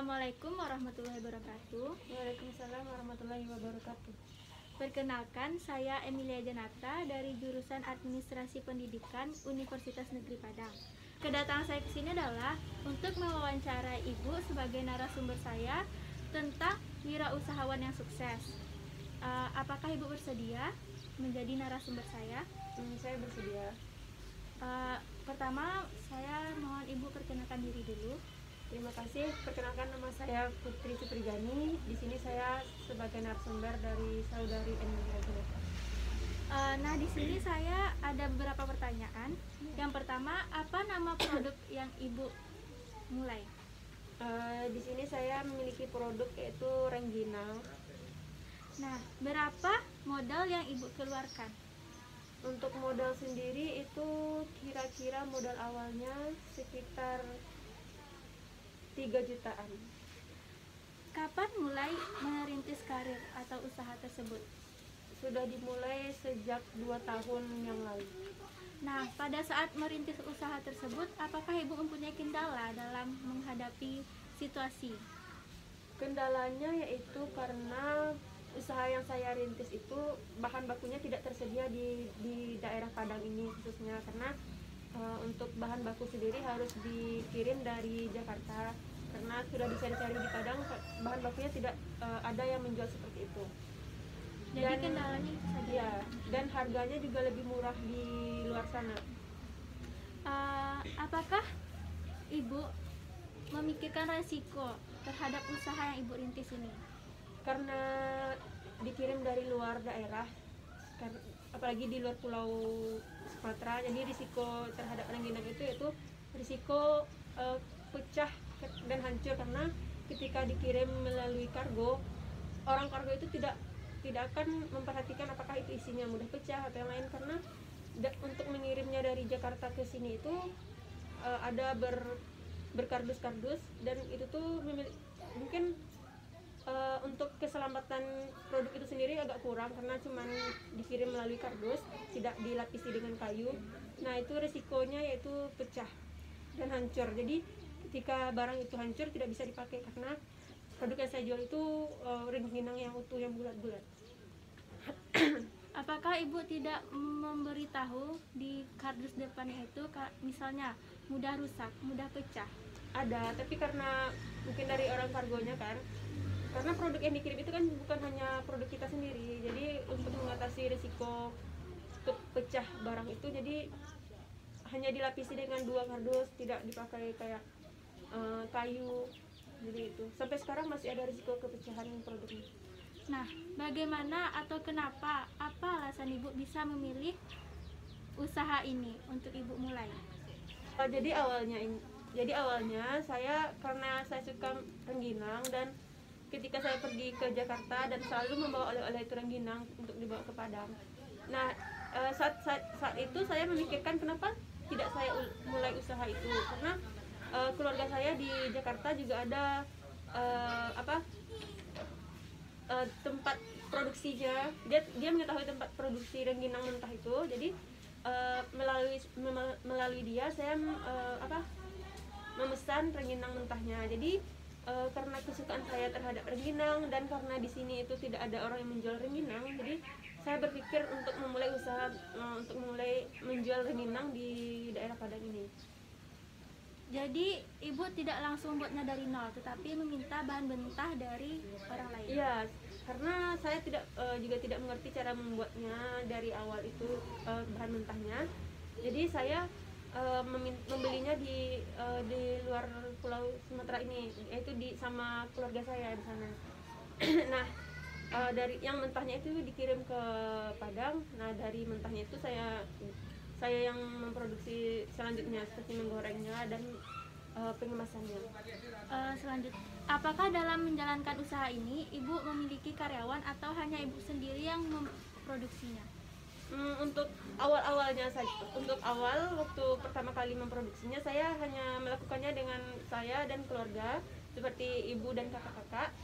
Assalamualaikum warahmatullahi wabarakatuh. Waalaikumsalam warahmatullahi wabarakatuh. Perkenalkan, saya Emilia Janata dari jurusan Administrasi Pendidikan Universitas Negeri Padang. Kedatangan saya ke sini adalah untuk mewawancarai Ibu sebagai narasumber saya tentang wirausahawan yang sukses. Apakah Ibu bersedia menjadi narasumber saya? Saya bersedia. Pertama, saya mohon Ibu perkenalkan diri dulu. Terima kasih. Perkenalkan, nama saya Putri Suprigani. Di sini saya sebagai narasumber dari saudari Emilia Janata. Nah, di sini saya ada beberapa pertanyaan. Yang pertama, apa nama produk yang Ibu mulai? Di sini saya memiliki produk yaitu rengginang. Nah, berapa modal yang Ibu keluarkan? Untuk modal sendiri itu kira-kira modal awalnya sekitar 3 jutaan. Kapan mulai merintis karir atau usaha tersebut? Sudah dimulai sejak 2 tahun yang lalu. Nah, pada saat merintis usaha tersebut, apakah Ibu mempunyai kendala dalam menghadapi situasi? Kendalanya yaitu karena usaha yang saya rintis itu bahan bakunya tidak tersedia di daerah Padang ini khususnya, karena untuk bahan baku sendiri harus dikirim dari Jakarta, karena sudah dicari-cari di Padang bahan bakunya tidak ada yang menjual seperti itu. Jadi kendalanya itu saja. Ya, dan harganya juga lebih murah di luar sana. Apakah Ibu memikirkan resiko terhadap usaha yang Ibu rintis ini? Karena dikirim dari luar daerah, apalagi di luar pulau Sumatera, jadi risiko terhadap rengginang itu yaitu risiko pecah dan hancur, karena ketika dikirim melalui kargo, orang kargo itu tidak akan memperhatikan apakah itu isinya mudah pecah atau yang lain, karena untuk mengirimnya dari Jakarta ke sini itu ada berkardus-kardus, dan itu tuh mungkin untuk keselamatan produk itu sendiri agak kurang karena cuman dikirim melalui kardus, tidak dilapisi dengan kayu. Nah, itu resikonya yaitu pecah dan hancur. Jadi ketika barang itu hancur tidak bisa dipakai, karena produk yang saya jual itu rengginang yang utuh, yang bulat-bulat. Apakah Ibu tidak memberitahu di kardus depannya itu, misalnya mudah rusak, mudah pecah? Ada, tapi karena mungkin dari orang kargonya kan, karena produk yang dikirim itu kan bukan hanya produk kita sendiri, jadi untuk mengatasi risiko untuk pecah barang itu, jadi hanya dilapisi dengan 2 kardus, tidak dipakai kayak kayu. Jadi itu sampai sekarang masih ada risiko kepecahan produknya. Nah, bagaimana atau kenapa, apa alasan Ibu bisa memilih usaha ini untuk Ibu mulai? Jadi awalnya saya, karena saya suka rengginang, dan ketika saya pergi ke Jakarta dan selalu membawa oleh-oleh itu rengginang untuk dibawa ke Padang. Nah, saat itu saya memikirkan kenapa tidak saya mulai usaha itu, karena keluarga saya di Jakarta juga ada tempat produksinya. Dia mengetahui tempat produksi rengginang mentah itu, jadi melalui dia saya memesan rengginang mentahnya. Jadi karena kesukaan saya terhadap rengginang dan karena di sini itu tidak ada orang yang menjual rengginang, jadi saya berpikir untuk memulai usaha untuk memulai menjual rengginang di daerah Padang ini. Jadi Ibu tidak langsung buatnya dari nol, tetapi meminta bahan mentah dari orang lain? Iya, karena saya juga tidak mengerti cara membuatnya dari awal itu, bahan mentahnya. Jadi saya membelinya di luar pulau Sumatera ini, yaitu sama keluarga saya di sana. Nah, dari yang mentahnya itu dikirim ke Padang. Nah, dari mentahnya itu saya yang memproduksi selanjutnya, seperti menggorengnya dan pengemasannya. Selanjutnya, apakah dalam menjalankan usaha ini Ibu memiliki karyawan atau hanya Ibu sendiri yang memproduksinya? Untuk awal-awalnya saja, untuk awal waktu pertama kali memproduksinya, saya hanya melakukannya dengan saya dan keluarga, seperti ibu dan kakak-kakak.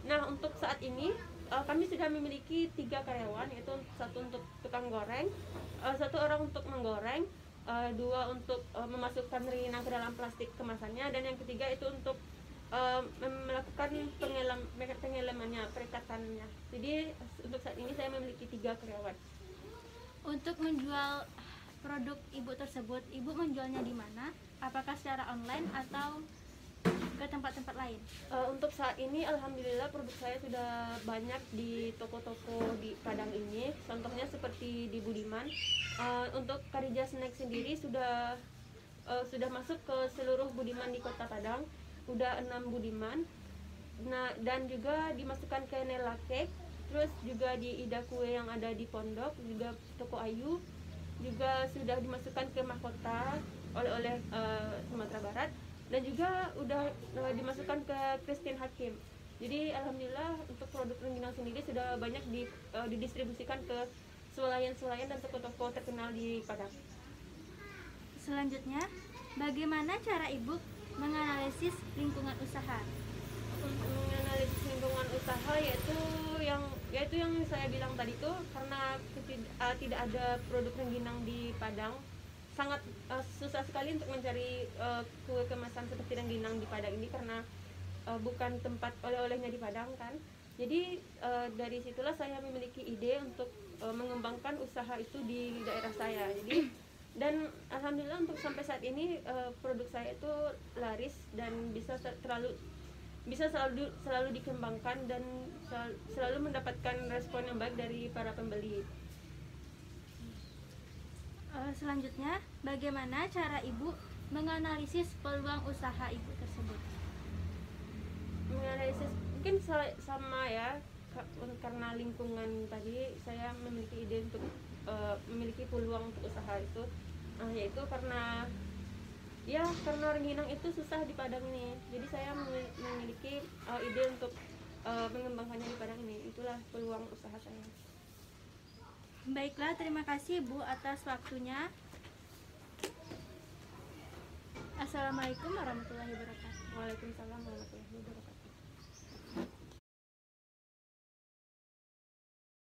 Nah, untuk saat ini kami sudah memiliki 3 karyawan, yaitu 1 untuk tukang goreng, 1 orang untuk menggoreng, 2 untuk memasukkan rengginang ke dalam plastik kemasannya, dan yang ketiga itu untuk mempersiapkan pengelemannya, perikatannya. Jadi untuk saat ini saya memiliki 3 karyawan. Untuk menjual produk ibu tersebut, ibu menjualnya di mana? Apakah secara online atau ke tempat-tempat lain? Untuk saat ini alhamdulillah produk saya sudah banyak di toko-toko di Padang ini. Contohnya seperti di Budiman. Untuk Karija Snack sendiri sudah masuk ke seluruh Budiman di Kota Padang. Udah 6 Budiman. Nah, dan juga dimasukkan ke Nela Cake, terus juga di Ida Kue yang ada di Pondok, juga Toko Ayu, juga sudah dimasukkan ke Mahkota oleh Sumatera Barat, dan juga udah dimasukkan ke Christine Hakim. Jadi alhamdulillah untuk produk rengginang sendiri sudah banyak didistribusikan ke swalayan-swalayan dan toko-toko terkenal di Padang. Selanjutnya, bagaimana cara ibu menganalisis lingkungan usaha? Untuk menganalisis lingkungan usaha yaitu yang saya bilang tadi tuh, karena tidak ada produk rengginang di Padang, sangat susah sekali untuk mencari kue kemasan seperti rengginang di Padang ini, karena bukan tempat oleh-olehnya di Padang kan. Jadi dari situlah saya memiliki ide untuk mengembangkan usaha itu di daerah saya. Jadi dan alhamdulillah untuk sampai saat ini produk saya itu laris dan bisa selalu dikembangkan dan selalu mendapatkan respon yang baik dari para pembeli. Selanjutnya, bagaimana cara ibu menganalisis peluang usaha ibu tersebut? Menganalisis mungkin sama ya, karena lingkungan tadi saya memiliki ide untuk memiliki peluang untuk usaha itu, yaitu karena rengginang itu susah di Padang ini. Jadi saya memiliki ide untuk mengembangkannya di Padang ini. Itulah peluang usaha saya. Baiklah, terima kasih Bu atas waktunya. Assalamualaikum warahmatullahi wabarakatuh. Waalaikumsalam warahmatullahi wabarakatuh.